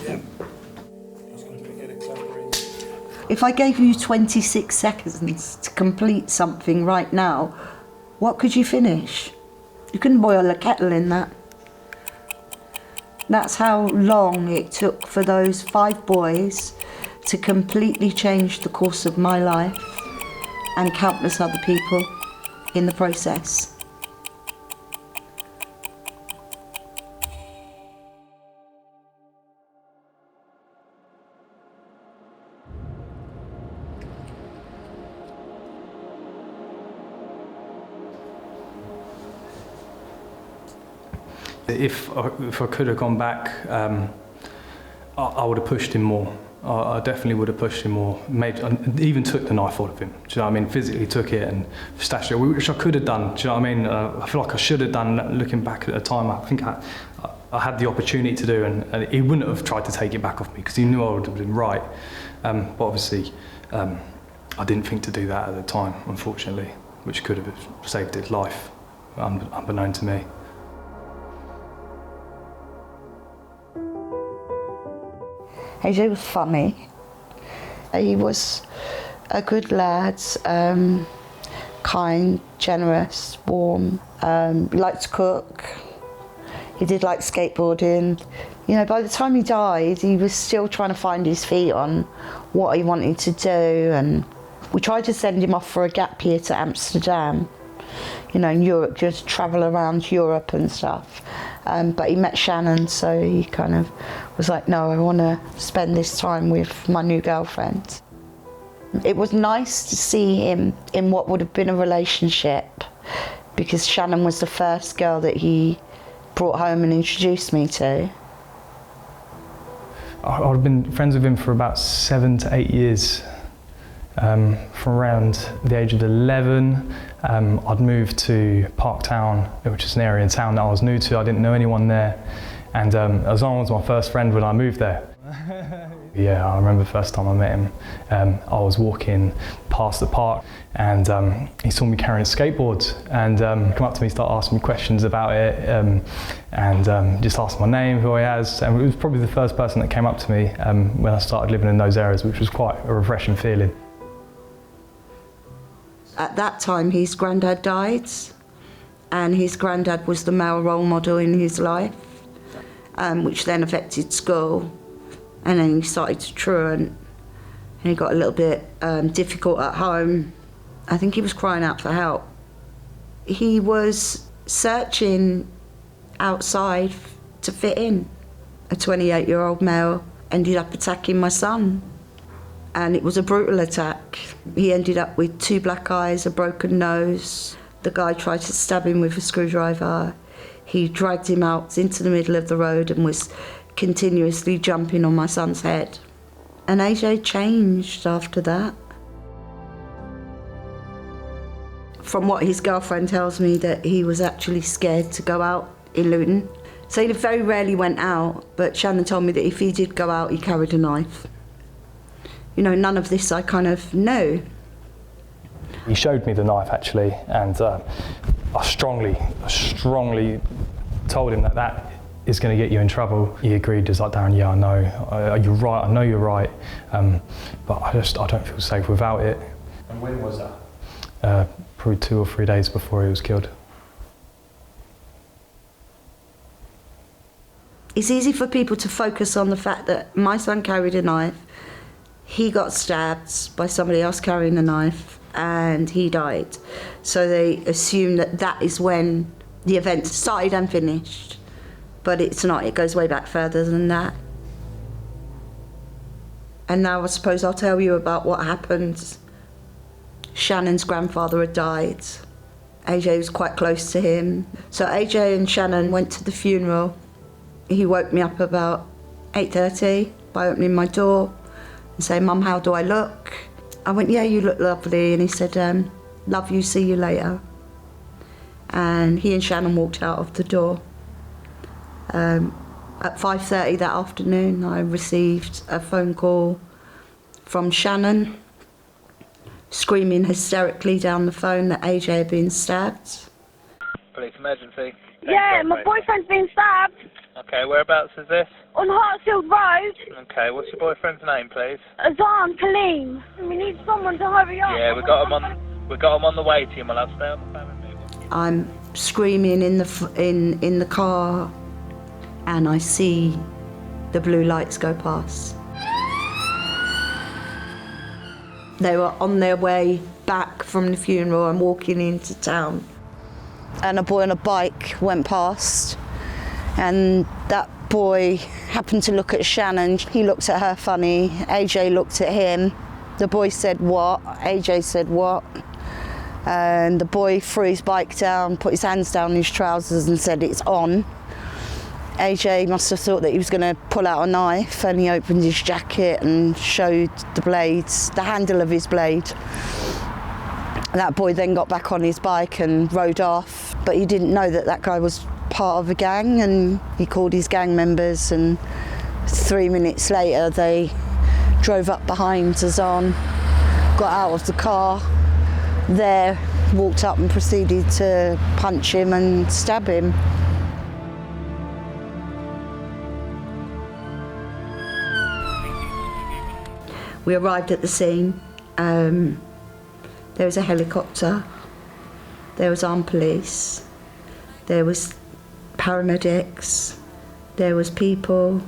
Yeah. If I gave you 26 seconds to complete something right now, what could you finish? You couldn't boil a kettle in that. That's how long it took for those 5 boys to completely change the course of my life and countless other people in the process. If I could have gone back, I would have pushed him more. I definitely would have pushed him more. Even took the knife out of him. Do you know what I mean? Physically took it and stashed it, which I could have done. Do you know what I mean? I feel like I should have done. Looking back at the time, I think I had the opportunity to do, and he wouldn't have tried to take it back off me because he knew I would have been right. But obviously, I didn't think to do that at the time, unfortunately, which could have saved his life, unbeknown to me. AJ was funny. He was a good lad, kind, generous, warm, liked to cook. He did like skateboarding. You know, by the time he died, he was still trying to find his feet on what he wanted to do, and we tried to send him off for a gap year to Amsterdam, you know, in Europe, just travel around Europe and stuff. But he met Shannon, so he kind of was like, no, I want to spend this time with my new girlfriend. It was nice to see him in what would have been a relationship, because Shannon was the first girl that he brought home and introduced me to. I've been friends with him for about 7 to 8 years. From around the age of 11, I'd moved to Parktown, which is an area in town that I was new to. I didn't know anyone there, and Azaan was my first friend when I moved there. Yeah, I remember the first time I met him. I was walking past the park, and he saw me carrying a skateboard, and come up to me, start asking me questions about it, and just asked my name, who I was, and it was probably the first person that came up to me when I started living in those areas, which was quite a refreshing feeling. At that time, his granddad died, and his granddad was the male role model in his life, which then affected school. And then he started to truant, and he got a little bit difficult at home. I think he was crying out for help. He was searching outside to fit in. A 28-year-old male ended up attacking my son, and it was a brutal attack. He ended up with 2 black eyes, a broken nose. The guy tried to stab him with a screwdriver. He dragged him out into the middle of the road and was continuously jumping on my son's head. And AJ changed after that. From what his girlfriend tells me, that he was actually scared to go out in Luton. So he very rarely went out, but Shannon told me that if he did go out, he carried a knife. You know, none of this I kind of know. He showed me the knife actually, and I strongly told him that is going to get you in trouble. He agreed. He's like, Darren, yeah, I know. You're right. I know you're right. But I don't feel safe without it. And when was that? Probably 2 or 3 days before he was killed. It's easy for people to focus on the fact that my son carried a knife, he got stabbed by somebody else carrying a knife, and he died. So they assume that that is when the event started and finished. But it's not, it goes way back further than that. And now I suppose I'll tell you about what happened. Shannon's grandfather had died. AJ was quite close to him. So AJ and Shannon went to the funeral. He woke me up about 8:30 by opening my door and saying, Mum, how do I look? I went, yeah, you look lovely. And he said, love you, see you later. And he and Shannon walked out of the door. At 5:30 that afternoon, I received a phone call from Shannon, screaming hysterically down the phone that AJ had been stabbed. Police emergency. Yeah, my boyfriend's been stabbed. Okay, whereabouts is this? On Hartfield Road, Okay, what's your boyfriend's name, please? Azaan, Kaleem. We need someone to hurry up. Yeah, we got him on the way to you, my love. Stay on the phone with me. I'm screaming in the car, and I see the blue lights go past. They were on their way back from the funeral and walking into town. And a boy on a bike went past, and that boy happened to look at Shannon. He looked at her funny. AJ looked at him. The boy said, "What?" AJ said, "What?" And the boy threw his bike down, put his hands down his trousers and said, "It's on." AJ must have thought that he was going to pull out a knife, and he opened his jacket and showed the blades, the handle of his blade. That boy then got back on his bike and rode off, but he didn't know that that guy was part of a gang, and he called his gang members, and 3 minutes later they drove up behind Azaan, got out of the car, walked up and proceeded to punch him and stab him. We arrived at the scene. There was a helicopter, there was armed police, there was paramedics, there was people,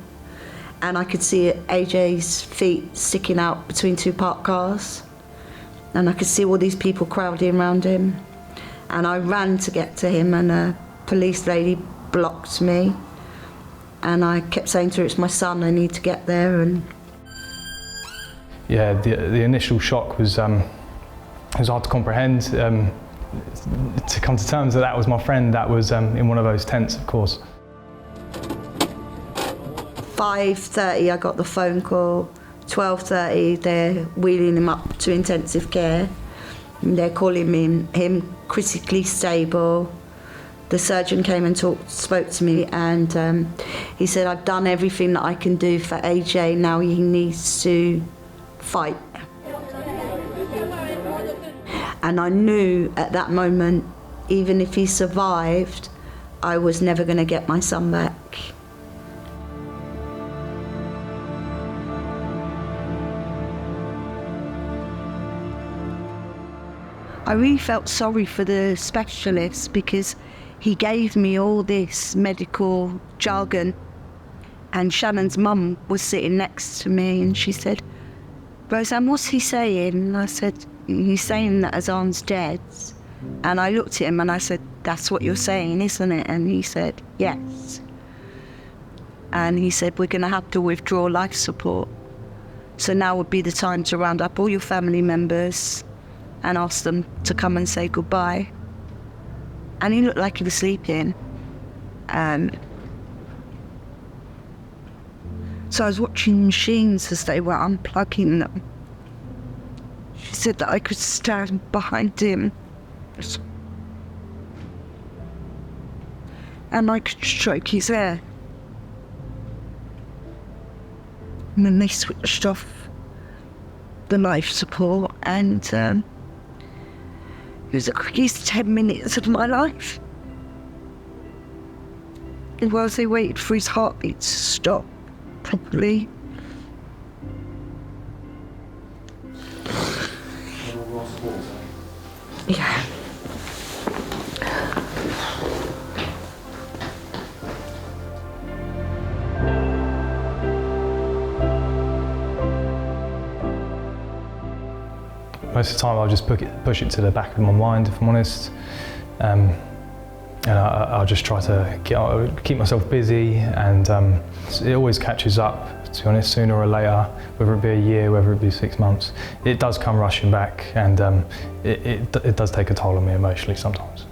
and I could see AJ's feet sticking out between two parked cars, and I could see all these people crowding around him, and I ran to get to him, and a police lady blocked me, and I kept saying to her, "It's my son, I need to get there." And yeah, the initial shock was hard to comprehend. To come to terms that was my friend that was in one of those tents, of course. 5:30 I got the phone call. 12:30 they're wheeling him up to intensive care. And they're calling him critically stable. The surgeon came and spoke to me, and he said, "I've done everything that I can do for AJ, now he needs to fight." And I knew at that moment, even if he survived, I was never going to get my son back. I really felt sorry for the specialist, because he gave me all this medical jargon, and Shannon's mum was sitting next to me, and she said, "Roseann, what's he saying?" And I said, "He's saying that Azaan's dead." And I looked at him and I said, "That's what you're saying, isn't it?" And he said, "Yes." And he said, "We're going to have to withdraw life support. So now would be the time to round up all your family members and ask them to come and say goodbye." And he looked like he was sleeping. So I was watching machines as they were unplugging them. She said that I could stand behind him and I could stroke his hair. And then they switched off the life support, and it was the quickest 10 minutes of my life. And whilst they waited for his heartbeat to stop properly. Yeah. Most of the time I'll just push it to the back of my mind, if I'm honest. And I'll just try to keep myself busy, and it always catches up, to be honest, sooner or later, whether it be a year, whether it be 6 months. It does come rushing back, and it does take a toll on me emotionally sometimes.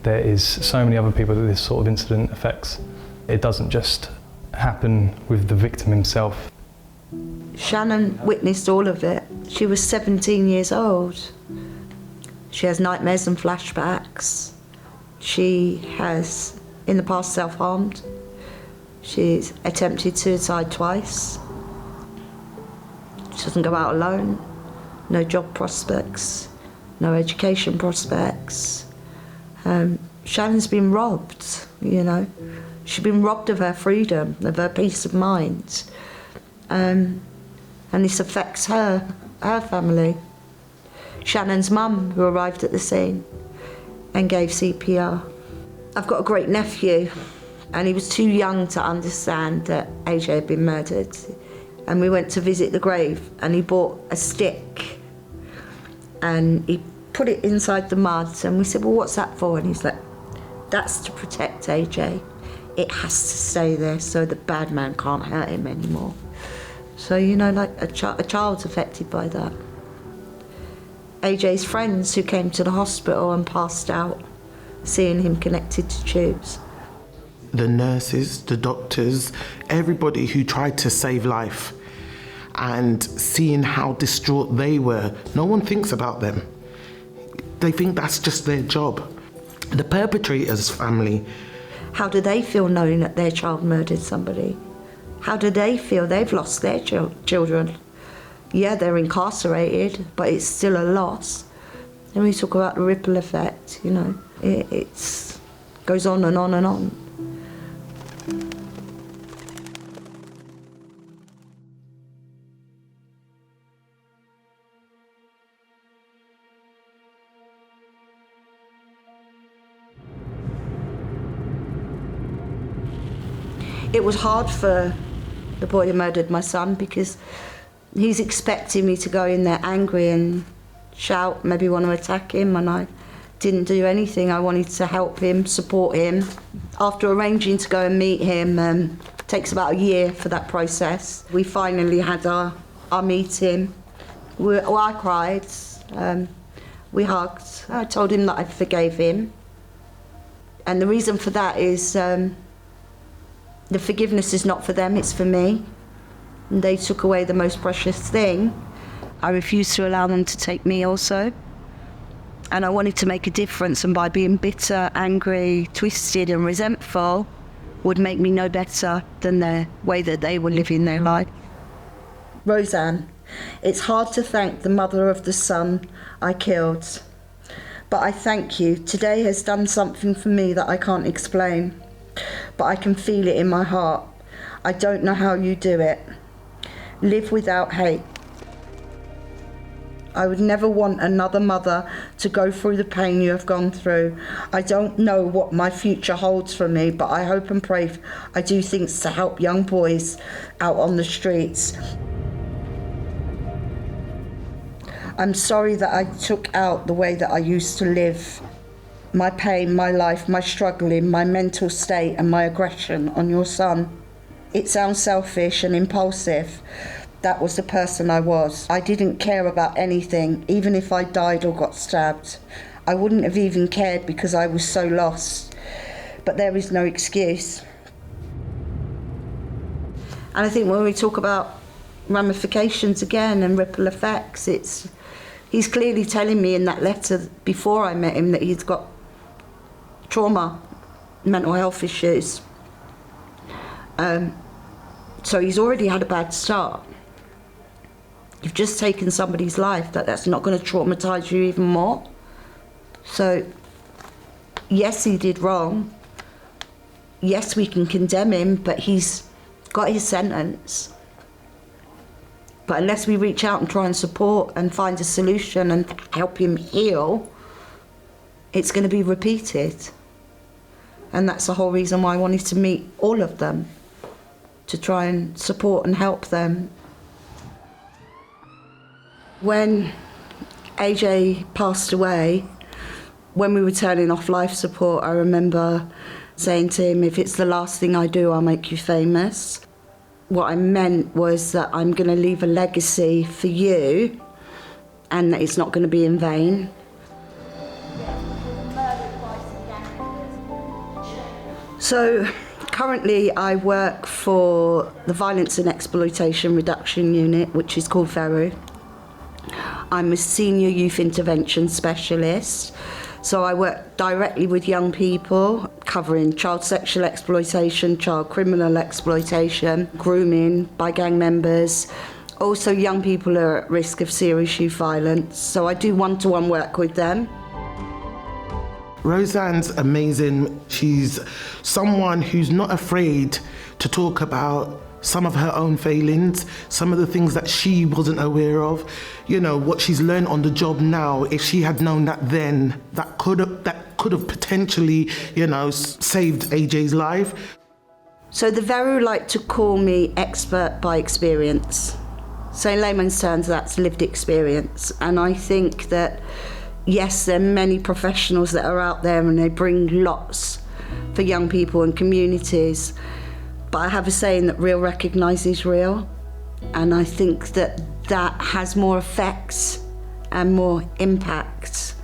There is so many other people that this sort of incident affects. It doesn't just happen with the victim himself. Shannon witnessed all of it. She was 17 years old. She has nightmares and flashbacks. She has, in the past, self-harmed. She's attempted suicide twice. She doesn't go out alone. No job prospects, no education prospects. Shannon's been robbed, you know. She's been robbed of her freedom, of her peace of mind. And this affects her family. Shannon's mum, who arrived at the scene and gave CPR. I've got a great nephew, and he was too young to understand that AJ had been murdered. And we went to visit the grave, and he bought a stick and he put it inside the mud, and we said, well, what's that for? And he's like, that's to protect AJ. It has to stay there so the bad man can't hurt him anymore. So, you know, like a child's affected by that. AJ's friends who came to the hospital and passed out, seeing him connected to tubes. The nurses, the doctors, everybody who tried to save life, and seeing how distraught they were, no one thinks about them. They think that's just their job. The perpetrator's family. How do they feel knowing that their child murdered somebody? How do they feel they've lost their children? Yeah, they're incarcerated, but it's still a loss. And we talk about the ripple effect, you know, it goes on and on and on. It was hard for the boy who murdered my son because he's expecting me to go in there angry and shout, maybe want to attack him, and I didn't do anything. I wanted to help him, support him. After arranging to go and meet him, takes about a year for that process. We finally had our meeting. I cried, we hugged. I told him that I forgave him. And the reason for that is the forgiveness is not for them, it's for me. And they took away the most precious thing. I refused to allow them to take me also. And I wanted to make a difference, and by being bitter, angry, twisted and resentful would make me no better than the way that they were living their life. Roseann, it's hard to thank the mother of the son I killed, but I thank you. Today has done something for me that I can't explain, but I can feel it in my heart. I don't know how you do it. Live without hate. I would never want another mother to go through the pain you have gone through. I don't know what my future holds for me, but I hope and pray I do things to help young boys out on the streets. I'm sorry that I took out the way that I used to live. My pain, my life, my struggling, my mental state and my aggression on your son. It sounds selfish and impulsive. That was the person I was. I didn't care about anything, even if I died or got stabbed. I wouldn't have even cared because I was so lost. But there is no excuse. And I think when we talk about ramifications again and ripple effects, he's clearly telling me in that letter before I met him that he's got trauma, mental health issues. So he's already had a bad start. You've just taken somebody's life, that's not going to traumatise you even more. So, yes, he did wrong. Yes, we can condemn him, but he's got his sentence. But unless we reach out and try and support and find a solution and help him heal, it's going to be repeated. And that's the whole reason why I wanted to meet all of them, to try and support and help them. When AJ passed away, when we were turning off life support, I remember saying to him, if it's the last thing I do, I'll make you famous. What I meant was that I'm going to leave a legacy for you and that it's not going to be in vain. So currently I work for the Violence and Exploitation Reduction Unit, which is called VERU. I'm a senior youth intervention specialist, so I work directly with young people, covering child sexual exploitation, child criminal exploitation, grooming by gang members. Also, young people are at risk of serious youth violence, so I do one-to-one work with them. Roseann's amazing. She's someone who's not afraid to talk about some of her own failings, some of the things that she wasn't aware of, you know, what she's learned on the job now. If she had known that then, that could have potentially, you know, saved AJ's life. So the Veru like to call me expert by experience. So in layman's terms, that's lived experience. And I think that, yes, there are many professionals that are out there and they bring lots for young people and communities. But I have a saying that real recognises real. And I think that that has more effects and more impact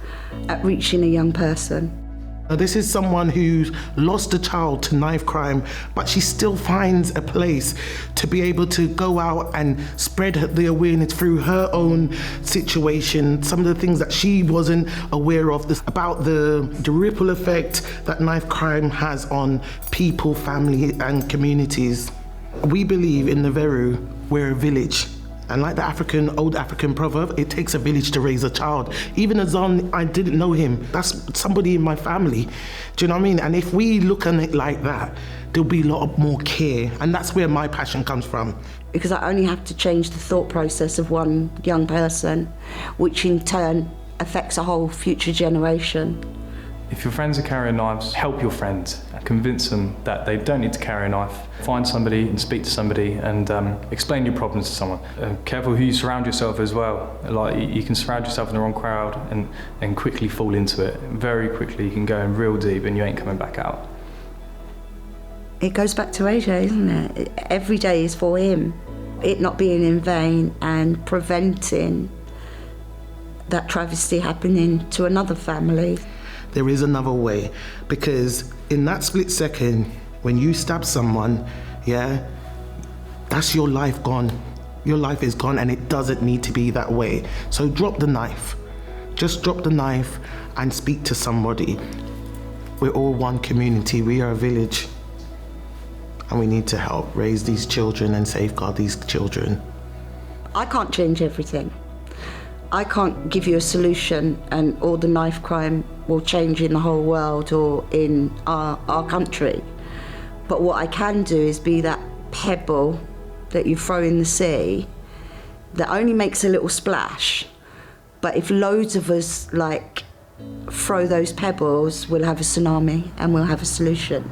at reaching a young person. This is someone who's lost a child to knife crime, but she still finds a place to be able to go out and spread the awareness through her own situation, some of the things that she wasn't aware of, about the ripple effect that knife crime has on people, family and communities. We believe in the Veru, we're a village. And like the old African proverb, it takes a village to raise a child. Even Azaan, I didn't know him. That's somebody in my family. Do you know what I mean? And if we look at it like that, there'll be a lot more care. And that's where my passion comes from. Because I only have to change the thought process of one young person, which in turn affects a whole future generation. If your friends are carrying knives, help your friends and convince them that they don't need to carry a knife. Find somebody and speak to somebody and explain your problems to someone. Careful who you surround yourself as well. Like, you can surround yourself in the wrong crowd and quickly fall into it. Very quickly you can go in real deep and you ain't coming back out. It goes back to AJ, isn't it? Every day is for him. It not being in vain and preventing that travesty happening to another family. There is another way, because in that split second, when you stab someone, yeah, that's your life gone. Your life is gone and it doesn't need to be that way. So drop the knife. Just drop the knife and speak to somebody. We're all one community, we are a village. And we need to help raise these children and safeguard these children. I can't change everything. I can't give you a solution and all the knife crime will change in the whole world or in our country. But what I can do is be that pebble that you throw in the sea that only makes a little splash. But if loads of us throw those pebbles, we'll have a tsunami and we'll have a solution.